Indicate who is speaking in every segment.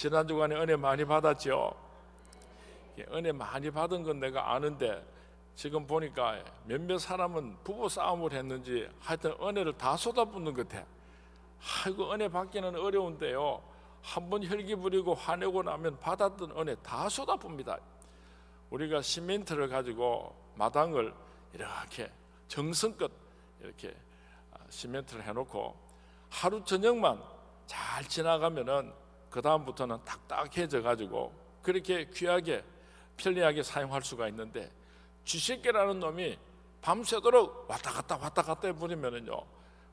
Speaker 1: 지난 주간에 은혜 많이 받았죠. 은혜 많이 받은 건 내가 아는데 지금 보니까 몇몇 사람은 부부 싸움을 했는지 하여튼 은혜를 다 쏟아붓는 것 같아. 아이고 은혜 받기는 어려운데요, 한번 혈기 부리고 화내고 나면 받았던 은혜 다 쏟아붓니다. 우리가 시멘트를 가지고 마당을 이렇게 정성껏 이렇게 시멘트를 해놓고 하루 저녁만 잘 지나가면은 그 다음부터는 딱딱해져 가지고 그렇게 귀하게 편리하게 사용할 수가 있는데, 쥐새끼라는 놈이 밤새도록 왔다 갔다 해버리면은요,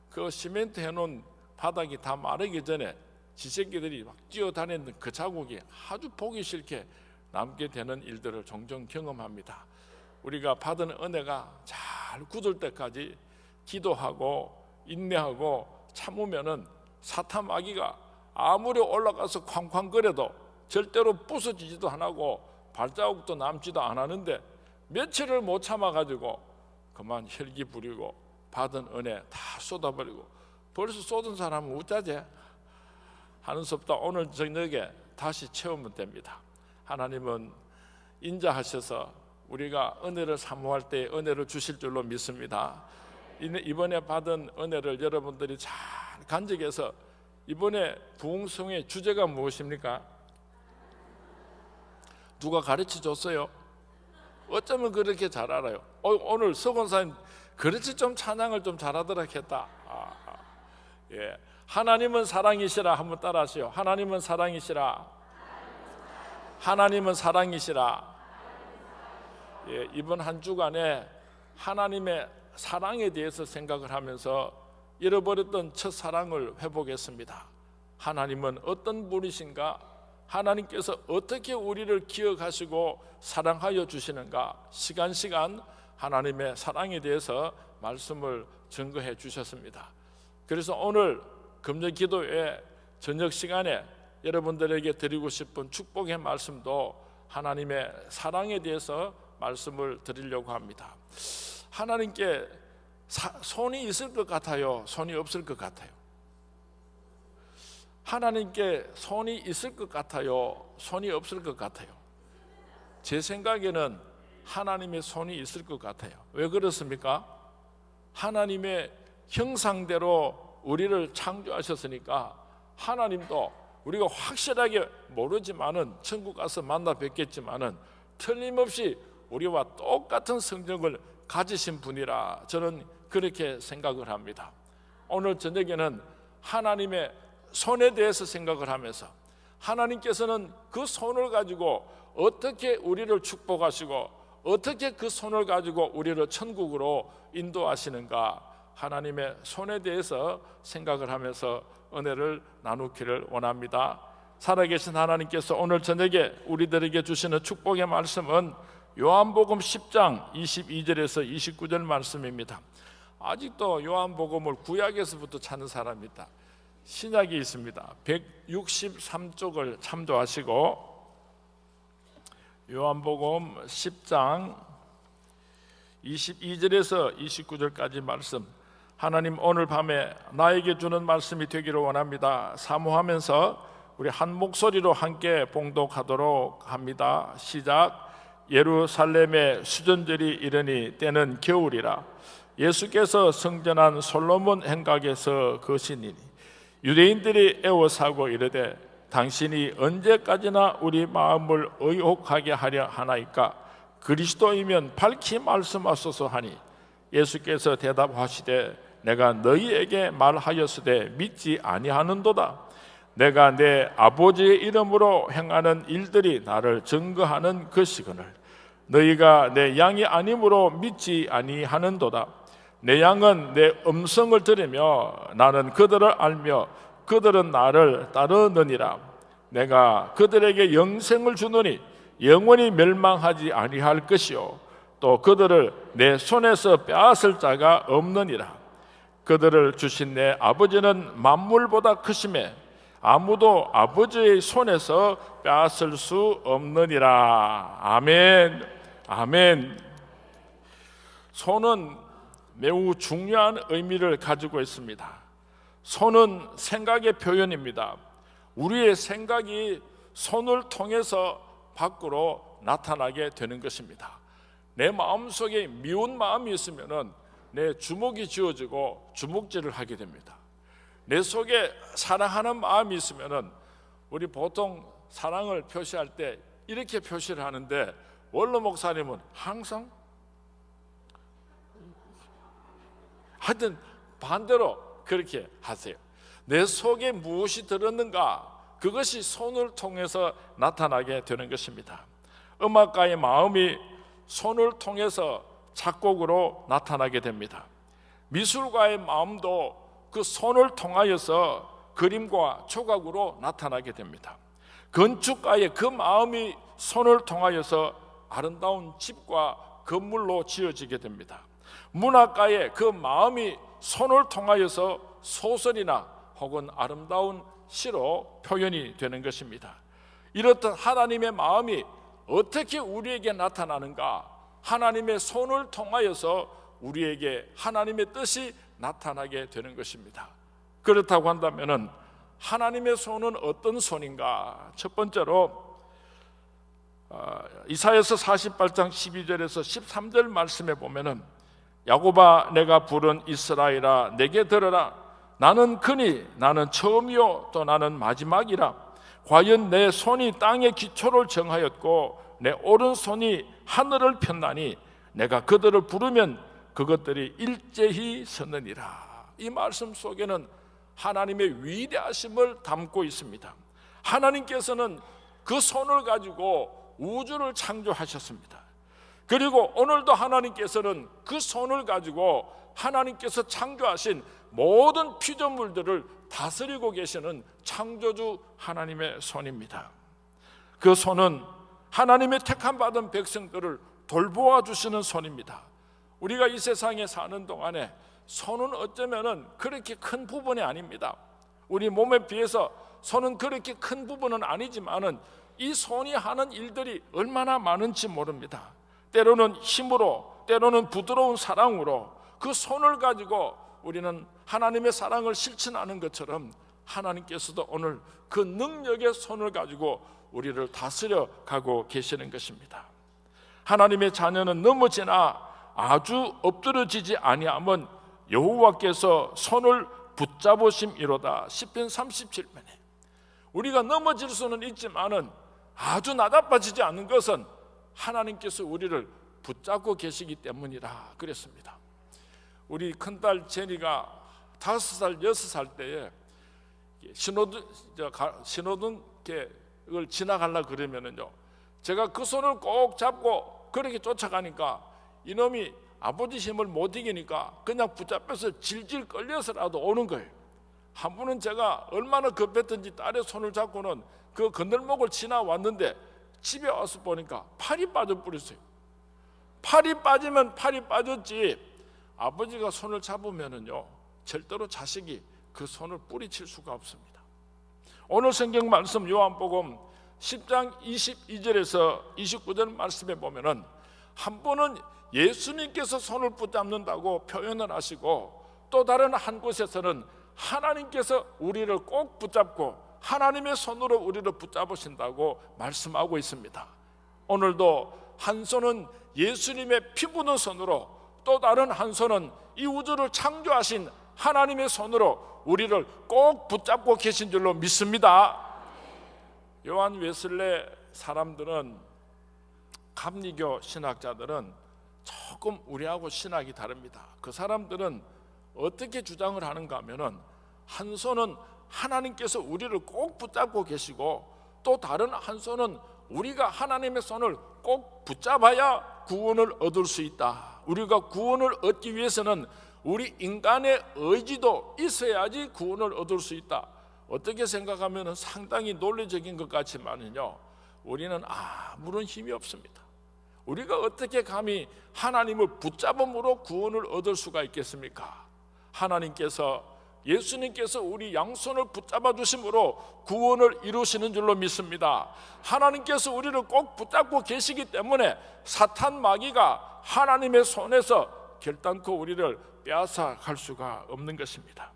Speaker 1: 그 시멘트 해놓은 바닥이 다 마르기 전에 쥐새끼들이 막 뛰어다니는 그 자국이 아주 보기 싫게 남게 되는 일들을 종종 경험합니다. 우리가 받은 은혜가 잘 굳을 때까지 기도하고 인내하고 참으면은 사탄 마귀가 아무리 올라가서 쾅쾅거려도 절대로 부서지지도 안 하고 발자국도 남지도 안 하는데, 며칠을 못 참아가지고 그만 혈기 부리고 받은 은혜 다 쏟아버리고, 벌써 쏟은 사람은 어쩌지 하는 수 없다. 오늘 저녁에 다시 채우면 됩니다. 하나님은 인자하셔서 우리가 은혜를 사모할 때 은혜를 주실 줄로 믿습니다. 이번에 받은 은혜를 여러분들이 잘 간직해서, 이번에 부흥성의 주제가 무엇입니까? 누가 가르쳐 줬어요? 어쩌면 그렇게 잘 알아요. 오늘 서건사님 그렇지 좀 찬양을 좀 잘하더라 했다. 예. 하나님은 사랑이시라 한번 따라하시오. 하나님은 사랑이시라. 하나님은 사랑이시라. 예, 이번 한 주간에 하나님의 사랑에 대해서 생각을 하면서 잃어버렸던 첫사랑을 회복했습니다. 하나님은 어떤 분이신가? 하나님께서 어떻게 우리를 기억하시고 사랑하여 주시는가? 시간 하나님의 사랑에 대해서 말씀을 증거해 주셨습니다. 그래서 오늘 금요 기도회 저녁 시간에 여러분들에게 드리고 싶은 축복의 말씀도 하나님의 사랑에 대해서 말씀을 드리려고 합니다. 하나님께 손이 있을 것 같아요? 손이 없을 것 같아요? 하나님께 손이 있을 것 같아요? 손이 없을 것 같아요? 제 생각에는 하나님의 손이 있을 것 같아요. 왜 그렇습니까? 하나님의 형상대로 우리를 창조하셨으니까 하나님도 우리가 확실하게 모르지만은 천국 가서 만나 뵙겠지만은 틀림없이 우리와 똑같은 성격을 가지신 분이라 저는 그렇게 생각을 합니다. 오늘 저녁에는 하나님의 손에 대해서 생각을 하면서, 하나님께서는 그 손을 가지고 어떻게 우리를 축복하시고 어떻게 그 손을 가지고 우리를 천국으로 인도하시는가, 하나님의 손에 대해서 생각을 하면서 은혜를 나누기를 원합니다. 살아계신 하나님께서 오늘 저녁에 우리들에게 주시는 축복의 말씀은 요한복음 10장 22절에서 29절 말씀입니다. 아직도 요한복음을 구약에서부터 찾는 사람이 있다. 신약이 있습니다. 163쪽을 참조하시고 요한복음 10장 22절에서 29절까지 말씀, 하나님 오늘 밤에 나에게 주는 말씀이 되기를 원합니다. 사모하면서 우리 한 목소리로 함께 봉독하도록 합니다. 시작. 예루살렘의 수전절이 이르니 때는 겨울이라. 예수께서 성전한 솔로몬 행각에서 거시니니 유대인들이 애워사고 이르되 당신이 언제까지나 우리 마음을 의혹하게 하려 하나이까? 그리스도이면 밝히 말씀하소서 하니 예수께서 대답하시되 내가 너희에게 말하였으되 믿지 아니하는도다. 내가 내 아버지의 이름으로 행하는 일들이 나를 증거하는 것이거늘 너희가 내 양이 아니므로 믿지 아니하는도다. 내 양은 내 음성을 들으며 나는 그들을 알며 그들은 나를 따르느니라. 내가 그들에게 영생을 주노니 영원히 멸망하지 아니할 것이요 또 그들을 내 손에서 빼앗을 자가 없느니라. 그들을 주신 내 아버지는 만물보다 크심에 아무도 아버지의 손에서 빼앗을 수 없느니라. 아멘. 아멘. 손은 매우 중요한 의미를 가지고 있습니다. 손은 생각의 표현입니다. 우리의 생각이 손을 통해서 밖으로 나타나게 되는 것입니다. 내 마음속에 미운 마음이 있으면 내 주먹이 쥐어지고 주먹질을 하게 됩니다. 내 속에 사랑하는 마음이 있으면 우리 보통 사랑을 표시할 때 이렇게 표시를 하는데 원로 목사님은 항상 하여튼 반대로 그렇게 하세요. 내 속에 무엇이 들었는가, 그것이 손을 통해서 나타나게 되는 것입니다. 음악가의 마음이 손을 통해서 작곡으로 나타나게 됩니다. 미술가의 마음도 그 손을 통하여서 그림과 조각으로 나타나게 됩니다. 건축가의 그 마음이 손을 통하여서 아름다운 집과 건물로 지어지게 됩니다. 문학가의 그 마음이 손을 통하여서 소설이나 혹은 아름다운 시로 표현이 되는 것입니다. 이렇듯 하나님의 마음이 어떻게 우리에게 나타나는가? 하나님의 손을 통하여서 우리에게 하나님의 뜻이 나타나게 되는 것입니다. 그렇다고 한다면 하나님의 손은 어떤 손인가? 첫 번째로 이사야서 48장 12절에서 13절 말씀에 보면은 야곱아 내가 부른 이스라엘아 내게 들으라 나는 그니 나는 처음이요 또 나는 마지막이라 과연 내 손이 땅의 기초를 정하였고 내 오른손이 하늘을 폈나니 내가 그들을 부르면 그것들이 일제히 서느니라. 이 말씀 속에는 하나님의 위대하심을 담고 있습니다. 하나님께서는 그 손을 가지고 우주를 창조하셨습니다. 그리고 오늘도 하나님께서는 그 손을 가지고 하나님께서 창조하신 모든 피조물들을 다스리고 계시는 창조주 하나님의 손입니다. 그 손은 하나님의 택함 받은 백성들을 돌보아 주시는 손입니다. 우리가 이 세상에 사는 동안에 손은 어쩌면은 그렇게 큰 부분이 아닙니다. 우리 몸에 비해서 손은 그렇게 큰 부분은 아니지만은 이 손이 하는 일들이 얼마나 많은지 모릅니다. 때로는 힘으로, 때로는 부드러운 사랑으로 그 손을 가지고 우리는 하나님의 사랑을 실천하는 것처럼 하나님께서도 오늘 그 능력의 손을 가지고 우리를 다스려 가고 계시는 것입니다. 하나님의 자녀는 넘어지나 아주 엎드러지지 아니하면 여호와께서 손을 붙잡으심이로다. 시편 37편에 우리가 넘어질 수는 있지만은 아주 나답아지지 않는 것은 하나님께서 우리를 붙잡고 계시기 때문이라 그랬습니다. 우리 큰딸 제니가 5살, 6살 때에 신호등을 지나가려고 그러면은요, 제가 그 손을 꼭 잡고 그렇게 쫓아가니까 이놈이 아버지 힘을 못 이기니까 그냥 붙잡혀서 질질 끌려서라도 오는 거예요. 한 번은 제가 얼마나 급했던지 딸의 손을 잡고는 그 건널목을 지나왔는데 집에 와서 보니까 팔이 빠져버렸어요. 팔이 빠지면 팔이 빠졌지 아버지가 손을 잡으면은요 절대로 자식이 그 손을 뿌리칠 수가 없습니다. 오늘 성경 말씀 요한복음 10장 22절에서 29절 말씀에 보면은 한 번은 예수님께서 손을 붙잡는다고 표현을 하시고 또 다른 한 곳에서는 하나님께서 우리를 꼭 붙잡고 하나님의 손으로 우리를 붙잡으신다고 말씀하고 있습니다. 오늘도 한 손은 예수님의 피 묻은 손으로 또 다른 한 손은 이 우주를 창조하신 하나님의 손으로 우리를 꼭 붙잡고 계신 줄로 믿습니다. 요한 웨슬레 사람들은, 감리교 신학자들은 조금 우리하고 신학이 다릅니다. 그 사람들은 어떻게 주장을 하는가 하면은 한 손은 하나님께서 우리를 꼭 붙잡고 계시고 또 다른 한 손은 우리가 하나님의 손을 꼭 붙잡아야 구원을 얻을 수 있다. 우리가 구원을 얻기 위해서는 우리 인간의 의지도 있어야지 구원을 얻을 수 있다. 어떻게 생각하면 상당히 논리적인 것 같지만요, 우리는 아무런 힘이 없습니다. 우리가 어떻게 감히 하나님을 붙잡음으로 구원을 얻을 수가 있겠습니까? 하나님께서, 예수님께서 우리 양손을 붙잡아 주심으로 구원을 이루시는 줄로 믿습니다. 하나님께서 우리를 꼭 붙잡고 계시기 때문에 사탄 마귀가 하나님의 손에서 결단코 우리를 빼앗아 갈 수가 없는 것입니다.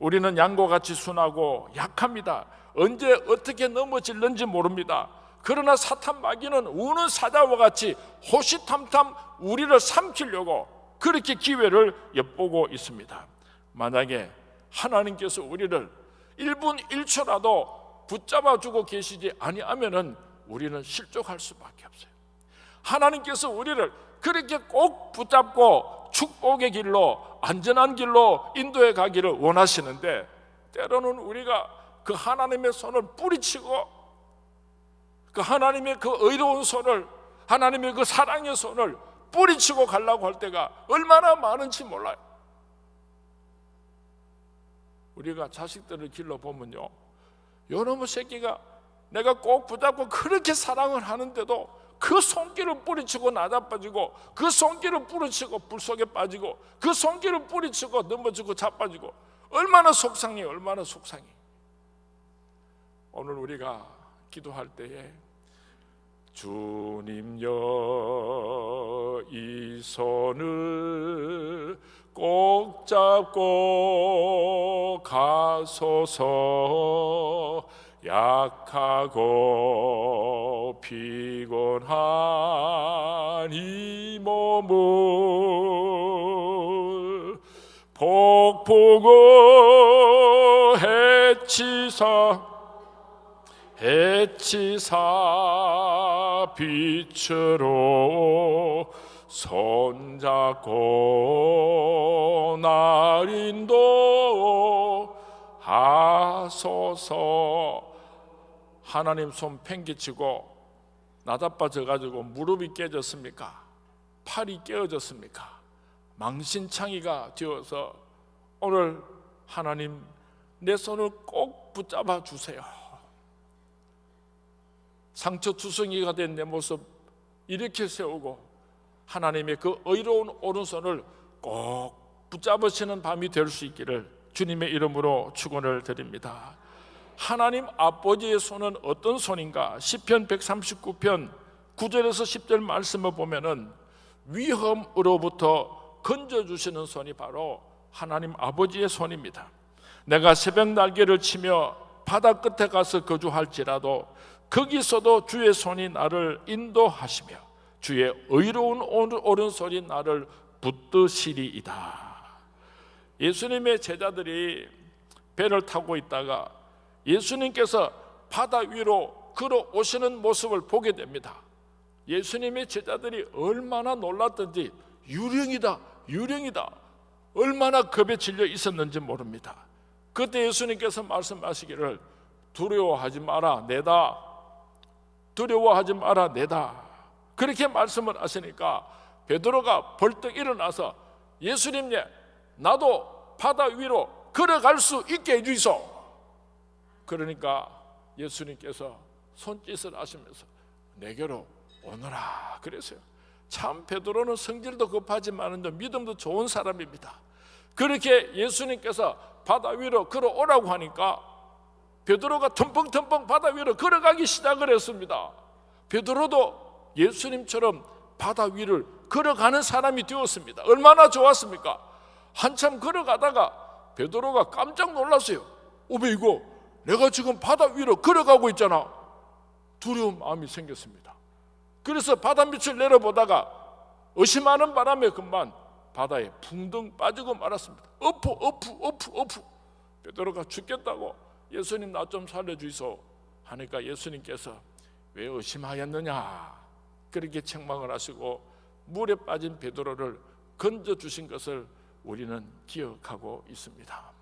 Speaker 1: 우리는 양과 같이 순하고 약합니다. 언제 어떻게 넘어질는지 모릅니다. 그러나 사탄 마귀는 우는 사자와 같이 호시탐탐 우리를 삼키려고 그렇게 기회를 엿보고 있습니다. 만약에 하나님께서 우리를 1분 1초라도 붙잡아주고 계시지 아니하면은 우리는 실족할 수밖에 없어요. 하나님께서 우리를 그렇게 꼭 붙잡고 축복의 길로, 안전한 길로 인도해 가기를 원하시는데, 때로는 우리가 그 하나님의 손을 뿌리치고 그 하나님의 그 의로운 손을, 하나님의 그 사랑의 손을 뿌리치고 가려고 할 때가 얼마나 많은지 몰라요. 우리가 자식들을 길러보면요, 요놈의 새끼가 내가 꼭 붙잡고 그렇게 사랑을 하는데도 그 손길을 뿌리치고 나자빠지고, 그 손길을 뿌리치고 불속에 빠지고, 그 손길을 뿌리치고 넘어지고 자빠지고, 얼마나 속상해, 얼마나 속상해. 오늘 우리가 기도할 때에 주님여 이 손을 꼭 잡고 가소서, 약하고 피곤한 이 몸을 복보고 해치사 빛으로 손잡고 날 인도하소서. 하나님 손 팽개치고 나자빠져가지고 무릎이 깨졌습니까? 팔이 깨어졌습니까? 망신창이가 되어서 오늘 하나님 내 손을 꼭 붙잡아 주세요. 상처투성이가 된 내 모습 이렇게 세우고 하나님의 그 의로운 오른손을 꼭 붙잡으시는 밤이 될 수 있기를 주님의 이름으로 축원을 드립니다. 하나님 아버지의 손은 어떤 손인가? 시편 139편 9절에서 10절 말씀을 보면은 위험으로부터 건져주시는 손이 바로 하나님 아버지의 손입니다. 내가 새벽 날개를 치며 바다 끝에 가서 거주할지라도 거기서도 주의 손이 나를 인도하시며 주의 의로운 오른손이 나를 붙드시리이다. 예수님의 제자들이 배를 타고 있다가 예수님께서 바다 위로 걸어오시는 모습을 보게 됩니다. 예수님의 제자들이 얼마나 놀랐던지, 유령이다, 유령이다, 얼마나 겁에 질려 있었는지 모릅니다. 그때 예수님께서 말씀하시기를 두려워하지 마라 내다, 두려워하지 마라 내다, 그렇게 말씀을 하시니까 베드로가 벌떡 일어나서 예수님, 나도 바다 위로 걸어갈 수 있게 해주이소. 그러니까 예수님께서 손짓을 하시면서 내게로 오너라 그랬어요. 참 베드로는 성질도 급하지만 믿음도 좋은 사람입니다. 그렇게 예수님께서 바다 위로 걸어오라고 하니까 베드로가 텀벙텀벙 바다 위로 걸어가기 시작을 했습니다. 베드로도 예수님처럼 바다 위를 걸어가는 사람이 되었습니다. 얼마나 좋았습니까? 한참 걸어가다가 베드로가 깜짝 놀랐어요. 왜 이거 내가 지금 바다 위로 걸어가고 있잖아. 두려운 마음이 생겼습니다. 그래서 바다 밑을 내려보다가 의심하는 바람에 그만 바다에 붕덩 빠지고 말았습니다. 어프. 베드로가 죽겠다고 예수님 나 좀 살려주이소 하니까 예수님께서 왜 의심하였느냐 그렇게 책망을 하시고 물에 빠진 베드로를 건져주신 것을 우리는 기억하고 있습니다.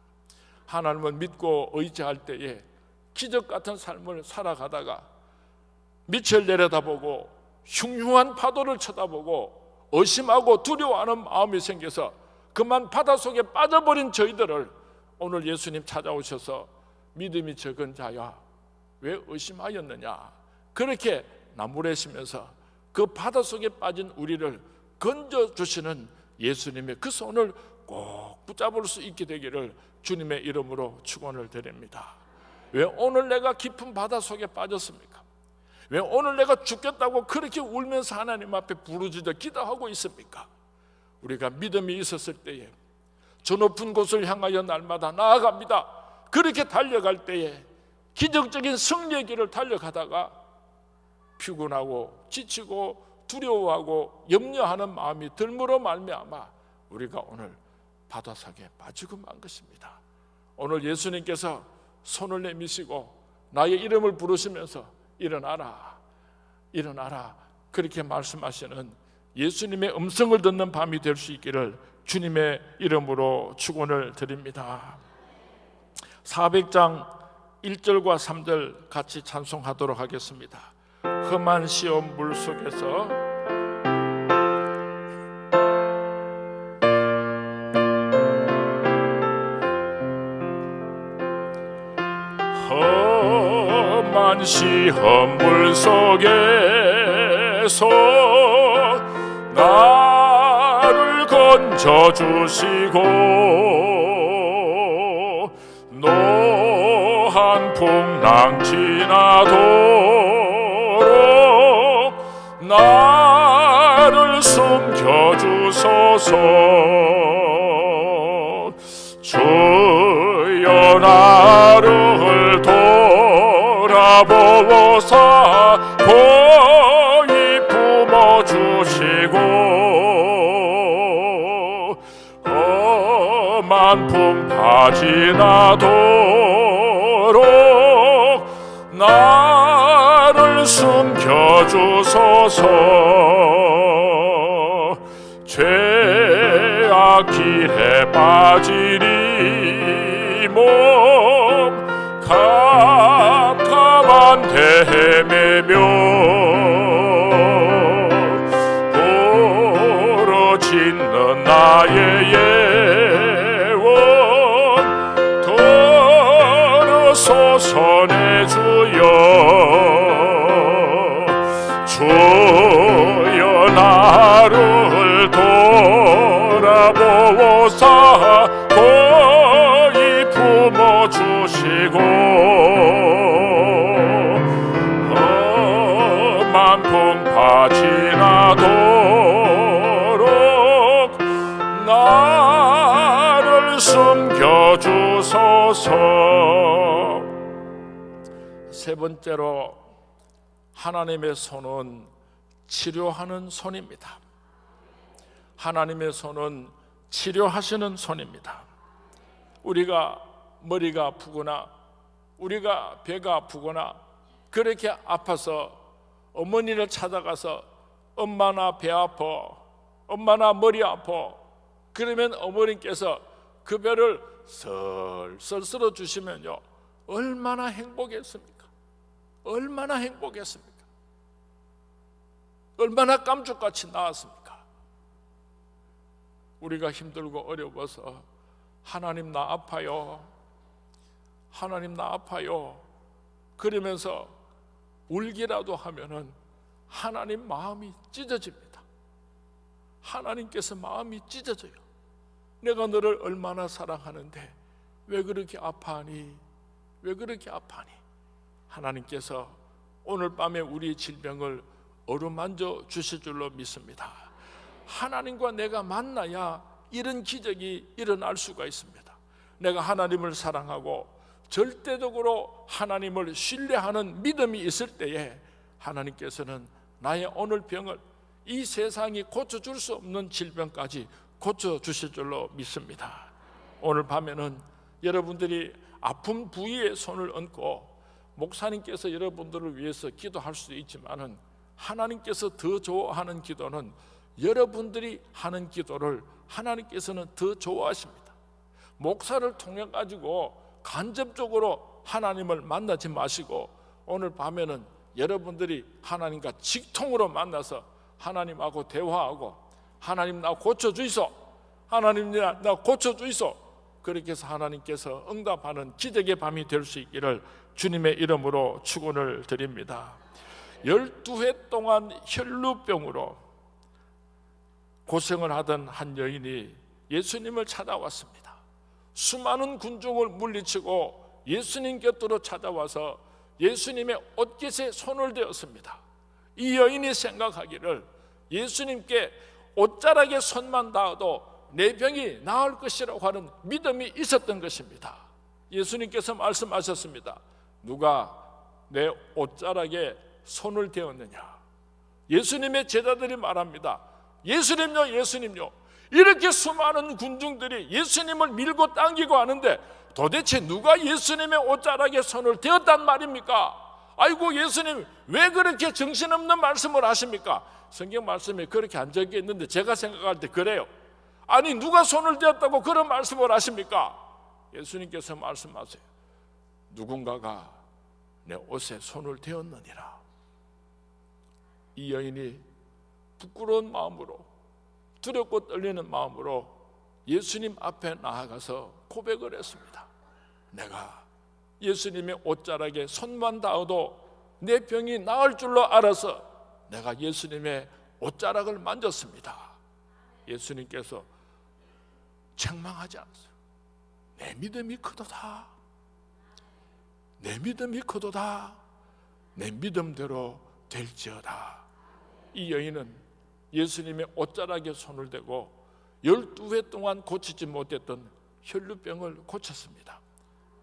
Speaker 1: 하나님을 믿고 의지할 때에 기적 같은 삶을 살아가다가 밑을 내려다보고 흉흉한 파도를 쳐다보고 의심하고 두려워하는 마음이 생겨서 그만 바닷속에 빠져버린 저희들을 오늘 예수님 찾아오셔서 믿음이 적은 자야 왜 의심하였느냐 그렇게 나무래시면서 그 바닷속에 빠진 우리를 건져주시는 예수님의 그 손을 꼭 붙잡을 수 있게 되기를 주님의 이름으로 축원을 드립니다. 왜 오늘 내가 깊은 바닷속에 빠졌습니까? 왜 오늘 내가 죽겠다고 그렇게 울면서 하나님 앞에 부르짖어 기도하고 있습니까? 우리가 믿음이 있었을 때에 저 높은 곳을 향하여 날마다 나아갑니다. 그렇게 달려갈 때에 기적적인 승리의 길을 달려가다가 피곤하고 지치고 두려워하고 염려하는 마음이 들므로 말미암아 우리가 오늘 바다삭에 빠지고 만 것입니다. 오늘 예수님께서 손을 내미시고 나의 이름을 부르시면서 일어나라, 일어나라 그렇게 말씀하시는 예수님의 음성을 듣는 밤이 될 수 있기를 주님의 이름으로 축원을 드립니다. 400장 1절과 3절 같이 찬송하도록 하겠습니다. 험한 시험 물 속에서 험한 시험 물 속에서 나를 건져주시고 노한 풍랑 지나도록 나를 숨겨주소서. 주여 나를 돌아보사 고이 품어주시고 험한 풍파 지나도록 나를 숨겨주소서. 죄악 길에 빠지니 몸 캄캄한 데 헤매며 부르짖는 나의 예원 들으소서 내 주여. 주여 나를 돌아보사 고이 품어주시고 험한 풍파 지나도록 나를 숨겨주소서. 세 번째로 하나님의 손은 치료하는 손입니다. 하나님의 손은 치료하시는 손입니다. 우리가 머리가 아프거나 우리가 배가 아프거나 그렇게 아파서 어머니를 찾아가서 엄마 나 배 아파, 엄마 나 머리 아파 그러면 어머니께서 그 배를 슬슬 쓸어주시면요 얼마나 행복했습니까? 얼마나 행복했습니까? 얼마나 깜짝같이 나았습니까? 우리가 힘들고 어려워서 하나님 나 아파요, 하나님 나 아파요 그러면서 울기라도 하면은 하나님 마음이 찢어집니다. 하나님께서 마음이 찢어져요. 내가 너를 얼마나 사랑하는데 왜 그렇게 아파하니? 왜 그렇게 아파하니? 하나님께서 오늘 밤에 우리의 질병을 어루만져 주실 줄로 믿습니다. 하나님과 내가 만나야 이런 기적이 일어날 수가 있습니다. 내가 하나님을 사랑하고 절대적으로 하나님을 신뢰하는 믿음이 있을 때에 하나님께서는 나의 오늘 병을 이 세상이 고쳐줄 수 없는 질병까지 고쳐주실 줄로 믿습니다. 오늘 밤에는 여러분들이 아픈 부위에 손을 얹고 목사님께서 여러분들을 위해서 기도할 수도 있지만은 하나님께서 더 좋아하는 기도는 여러분들이 하는 기도를 하나님께서는 더 좋아하십니다. 목사를 통해 가지고 간접적으로 하나님을 만나지 마시고 오늘 밤에는 여러분들이 하나님과 직통으로 만나서 하나님하고 대화하고 하나님 나 고쳐주이소, 하나님 나 고쳐주이소 그렇게 해서 하나님께서 응답하는 기적의 밤이 될 수 있기를 주님의 이름으로 축원을 드립니다. 12해 동안 혈루병으로 고생을 하던 한 여인이 예수님을 찾아왔습니다. 수많은 군중을 물리치고 예수님 곁으로 찾아와서 예수님의 옷깃에 손을 대었습니다. 이 여인이 생각하기를 예수님께 옷자락에 손만 닿아도 내 병이 나을 것이라고 하는 믿음이 있었던 것입니다. 예수님께서 말씀하셨습니다. 누가 내 옷자락에 손을 대었느냐. 예수님의 제자들이 말합니다. 예수님요, 예수님요. 이렇게 수많은 군중들이 예수님을 밀고 당기고 하는데 도대체 누가 예수님의 옷자락에 손을 대었단 말입니까? 아이고, 예수님 왜 그렇게 정신없는 말씀을 하십니까? 성경 말씀에 그렇게 안 적혀 있는데 제가 생각할 때 그래요. 아니, 누가 손을 대었다고 그런 말씀을 하십니까? 예수님께서 말씀하세요. 누군가가 내 옷에 손을 대었느니라. 이 여인이 부끄러운 마음으로, 두렵고 떨리는 마음으로 예수님 앞에 나아가서 고백을 했습니다. 내가 예수님의 옷자락에 손만 닿아도 내 병이 나을 줄로 알아서 내가 예수님의 옷자락을 만졌습니다. 예수님께서 책망하지 않았어요. 내 믿음이 크도다. 내 믿음이 크도다. 내 믿음대로 될지어다. 이 여인은 예수님의 옷자락에 손을 대고 12회 동안 고치지 못했던 혈루병을 고쳤습니다.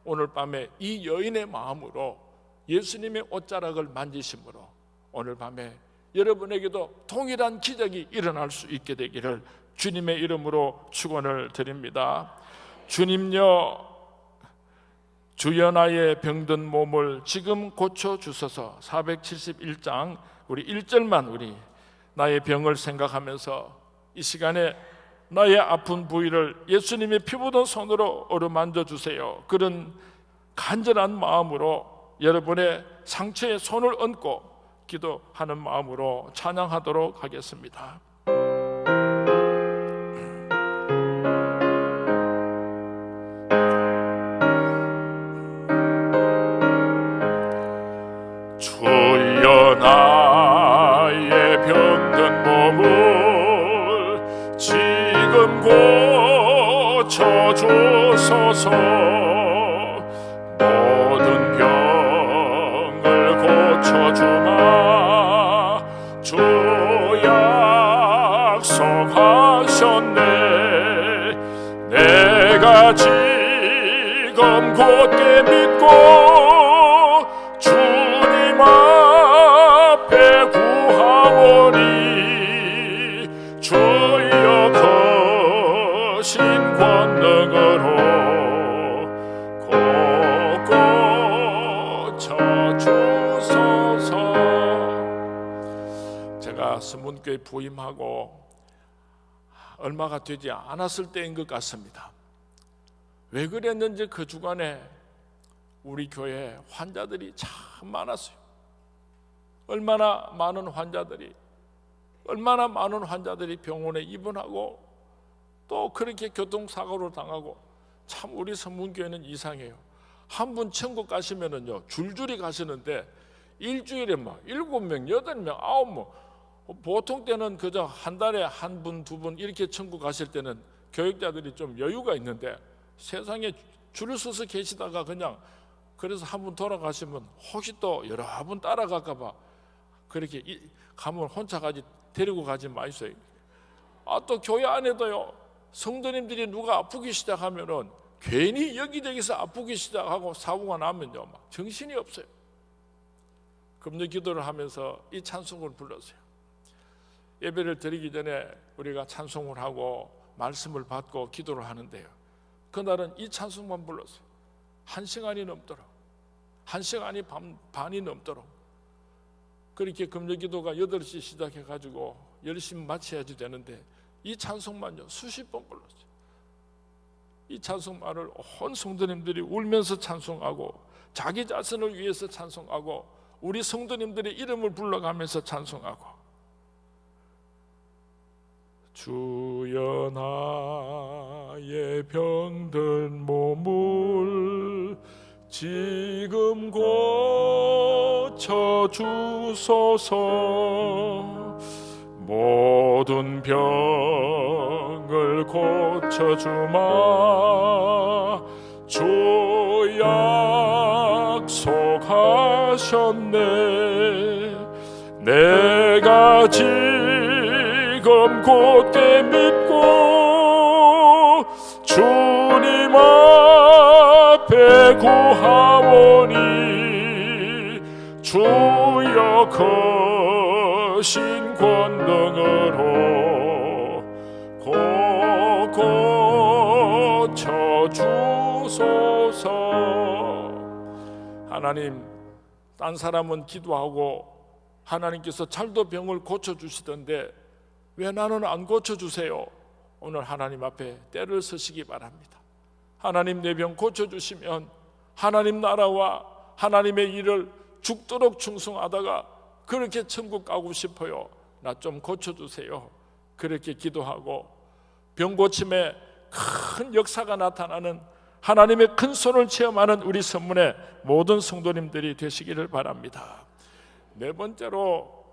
Speaker 1: 오늘 밤에 이 여인의 마음으로 예수님의 옷자락을 만지심으로 오늘 밤에 여러분에게도 동일한 기적이 일어날 수 있게 되기를 주님의 이름으로 축원을 드립니다. 주님여, 주여 나의 병든 몸을 지금 고쳐주소서. 471장 우리 1절만 우리 나의 병을 생각하면서 이 시간에 나의 아픈 부위를 예수님의 피 묻은 손으로 어루만져 주세요. 그런 간절한 마음으로 여러분의 상처에 손을 얹고 기도하는 마음으로 찬양하도록 하겠습니다. 주여 나의 병든 몸을 지금 고쳐주소서. 모든 병을 고쳐주마 주 약속하셨네. 내가 지금 곧게 믿고 주님 앞에 구하오니 주여 거신 권능으로 곧 고쳐주소서. 제가 스문교회 부임하고 얼마가 되지 않았을 때인 것 같습니다. 왜 그랬는지 그 주간에 우리 교회에 환자들이 참 많았어요. 얼마나 많은 환자들이 병원에 입원하고 또 그렇게 교통사고로 당하고. 참 우리 선문교회는 이상해요. 한 분 천국 가시면은요 줄줄이 가시는데 일주일에 막 7명, 8명, 9명, 보통 때는 그저 한 달에 한 분, 두 분 이렇게 천국 가실 때는 교육자들이 좀 여유가 있는데 세상에 줄을 서서 계시다가 그냥 그래서 한 분 돌아가시면 혹시 또 여러 분 따라갈까 봐 그렇게 가면 혼자 가지 데리고 가지 마이소요. 또 교회 안에도요 성도님들이 누가 아프기 시작하면은 괜히 여기저기서 아프기 시작하고 사고가 나면요 막 정신이 없어요. 금요 기도를 하면서 이 찬송을 불렀어요. 예배를 드리기 전에 우리가 찬송을 하고 말씀을 받고 기도를 하는데요, 그날은 이 찬송만 불렀어요. 1시간이 넘도록, 1시간이 반이 넘도록. 그렇게 금요 기도가 8시 시작해가지고 10시 마쳐야지 되는데 이 찬송만요 수십 번 불렀어요. 이 찬송만을 온 성도님들이 울면서 찬송하고 자기 자신을 위해서 찬송하고 우리 성도님들의 이름을 불러가면서 찬송하고. 주여 나의 병든 몸을 지금 고쳐주소서. 모든 병을 고쳐주마 주 약속하셨네. 내가 지금 곧게 믿고 구하오니 주여 거신 권능으로 고쳐주소서. 하나님, 딴 사람은 기도하고 하나님께서 잘도 병을 고쳐주시던데 왜 나는 안 고쳐주세요? 오늘 하나님 앞에 때를 서시기 바랍니다. 하나님, 내 병 고쳐주시면 하나님 나라와 하나님의 일을 죽도록 충성하다가 그렇게 천국 가고 싶어요. 나 좀 고쳐주세요. 그렇게 기도하고 병 고침에 큰 역사가 나타나는 하나님의 큰 손을 체험하는 우리 선문의 모든 성도님들이 되시기를 바랍니다. 네 번째로,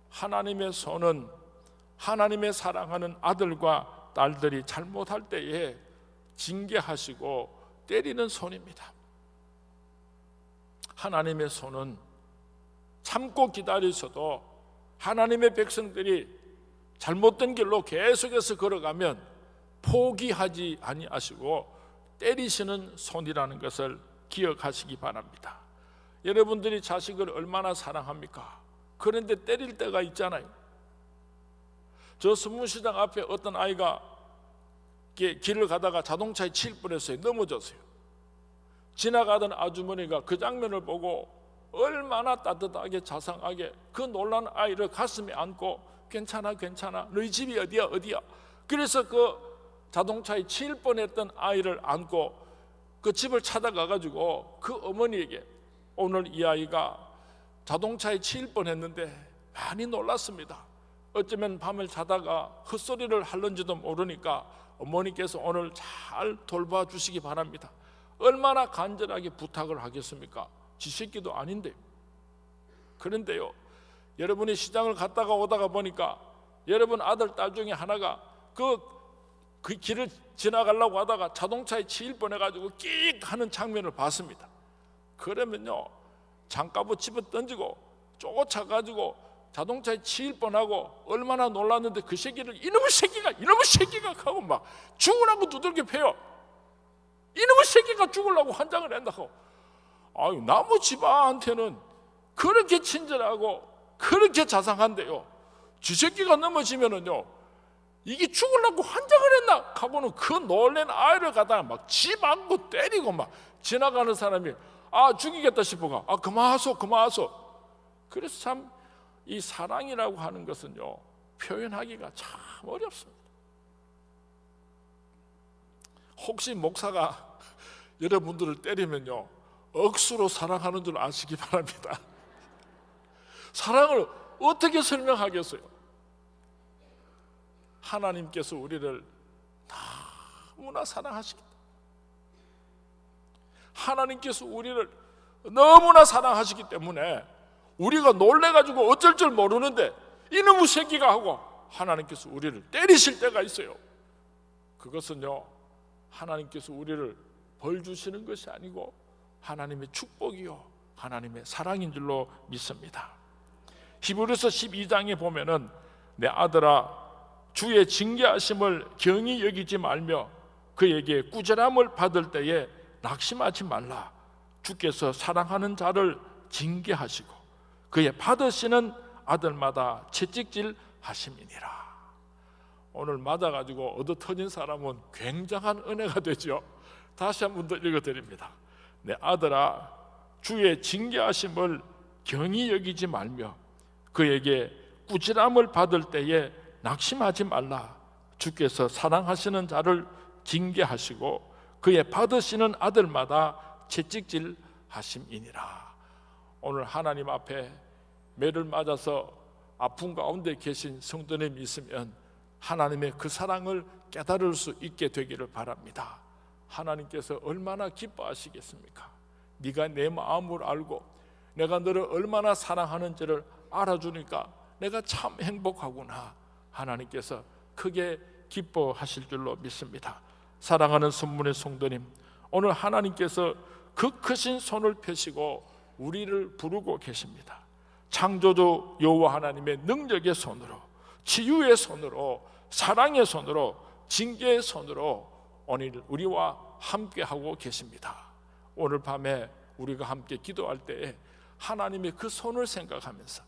Speaker 1: 하나님의 손은 하나님의 사랑하는 아들과 딸들이 잘못할 때에 징계하시고 때리는 손입니다. 하나님의 손은 참고 기다리셔도 하나님의 백성들이 잘못된 길로 계속해서 걸어가면 포기하지 아니하시고 때리시는 손이라는 것을 기억하시기 바랍니다. 여러분들이 자식을 얼마나 사랑합니까? 그런데 때릴 때가 있잖아요. 저 선문시장 앞에 어떤 아이가 길을 가다가 자동차에 치일 뻔했어요. 넘어졌어요. 지나가던 아주머니가 그 장면을 보고 얼마나 따뜻하게 자상하게 그 놀란 아이를 가슴에 안고 괜찮아 괜찮아, 너희 집이 어디야 어디야. 그래서 그 자동차에 치일 뻔했던 아이를 안고 그 집을 찾아가가지고 그 어머니에게, 오늘 이 아이가 자동차에 치일 뻔했는데 많이 놀랐습니다. 어쩌면 밤을 자다가 헛소리를 하는지도 모르니까 어머니께서 오늘 잘 돌봐주시기 바랍니다. 얼마나 간절하게 부탁을 하겠습니까? 지 새끼도 아닌데. 그런데요, 여러분이 시장을 갔다가 오다가 보니까 여러분 아들 딸 중에 하나가 그 길을 지나가려고 하다가 자동차에 치일 뻔해가지고 끽 하는 장면을 봤습니다. 그러면요, 장갑을 집어 던지고 쫓아가지고 자동차에 치일 뻔하고 얼마나 놀랐는데 그 새끼를 이놈의 새끼가 하고 막 죽으라고 두들겨 패요. 이놈의 새끼가 죽으려고 환장을 한다고. 아유, 나무 집안한테는 그렇게 친절하고 그렇게 자상한데요, 지 새끼가 넘어지면은요, 이게 죽으려고 환장을 했나 하고는 그 놀란 아이를 갖다가 막 집 안고 때리고 막 지나가는 사람이 죽이겠다 싶어가 그만하소. 그래서 참 이 사랑이라고 하는 것은요, 표현하기가 참 어렵습니다. 혹시 목사가 여러분들을 때리면요, 억수로 사랑하는 줄 아시기 바랍니다. 사랑을 어떻게 설명하겠어요? 하나님께서 우리를 너무나 사랑하시기 때문에, 하나님께서 우리를 너무나 사랑하시기 때문에 우리가 놀래가지고 어쩔 줄 모르는데 이놈의 새끼가 하고 하나님께서 우리를 때리실 때가 있어요. 그것은요, 하나님께서 우리를 벌 주시는 것이 아니고 하나님의 축복이요 하나님의 사랑인 줄로 믿습니다. 히브리서 12장에 보면은, 내 아들아 주의 징계하심을 경히 여기지 말며 그에게 꾸지람을 받을 때에 낙심하지 말라. 주께서 사랑하는 자를 징계하시고 그의 받으시는 아들마다 채찍질 하심이니라. 오늘 맞아가지고 얻어 터진 사람은 굉장한 은혜가 되죠. 다시 한 번 더 읽어드립니다. 내 아들아 주의 징계하심을 경히 여기지 말며 그에게 꾸지람을 받을 때에 낙심하지 말라. 주께서 사랑하시는 자를 징계하시고 그의 받으시는 아들마다 채찍질 하심이니라. 오늘 하나님 앞에 매를 맞아서 아픈 가운데 계신 성도님이 있으면 하나님의 그 사랑을 깨달을 수 있게 되기를 바랍니다. 하나님께서 얼마나 기뻐하시겠습니까? 네가 내 마음을 알고 내가 너를 얼마나 사랑하는지를 알아주니까 내가 참 행복하구나. 하나님께서 크게 기뻐하실 줄로 믿습니다. 사랑하는 선문의 성도님, 오늘 하나님께서 그 크신 손을 펴시고 우리를 부르고 계십니다. 창조주 여호와 하나님의 능력의 손으로, 치유의 손으로, 사랑의 손으로, 징계의 손으로 오늘 우리와 함께하고 계십니다. 오늘 밤에 우리가 함께 기도할 때에 하나님의 그 손을 생각하면서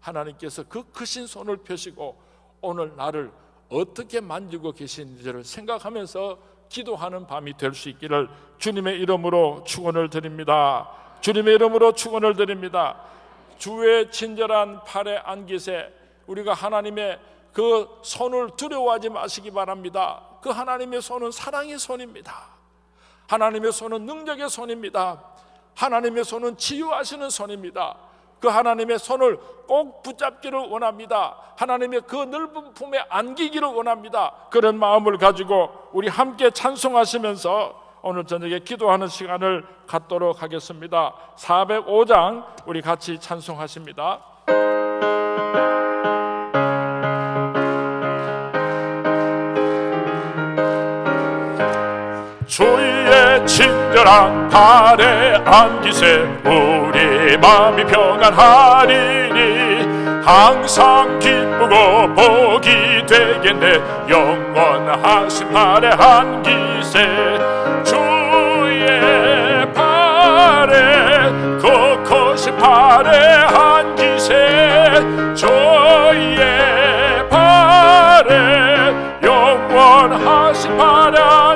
Speaker 1: 하나님께서 그 크신 손을 펴시고 오늘 나를 어떻게 만지고 계신지를 생각하면서 기도하는 밤이 될 수 있기를 주님의 이름으로 축원을 드립니다. 주님의 이름으로 축원을 드립니다. 주의 친절한 팔에 안기세 우리가 하나님의 그 손을 두려워하지 마시기 바랍니다. 그 하나님의 손은 사랑의 손입니다. 하나님의 손은 능력의 손입니다. 하나님의 손은 치유하시는 손입니다. 그 하나님의 손을 꼭 붙잡기를 원합니다. 하나님의 그 넓은 품에 안기기를 원합니다. 그런 마음을 가지고 우리 함께 찬송하시면서 오늘 저녁에 기도하는 시간을 갖도록 하겠습니다. 405장 우리 같이 찬송하십니다. 주의 친절한 발에 안기세 우리 마음이 평안하리니 항상 기쁘고 복이 되겠네 영원하신 발에 안기세 주의 발에 그 크신 발에 안기세 주의 발에 영원하신 발에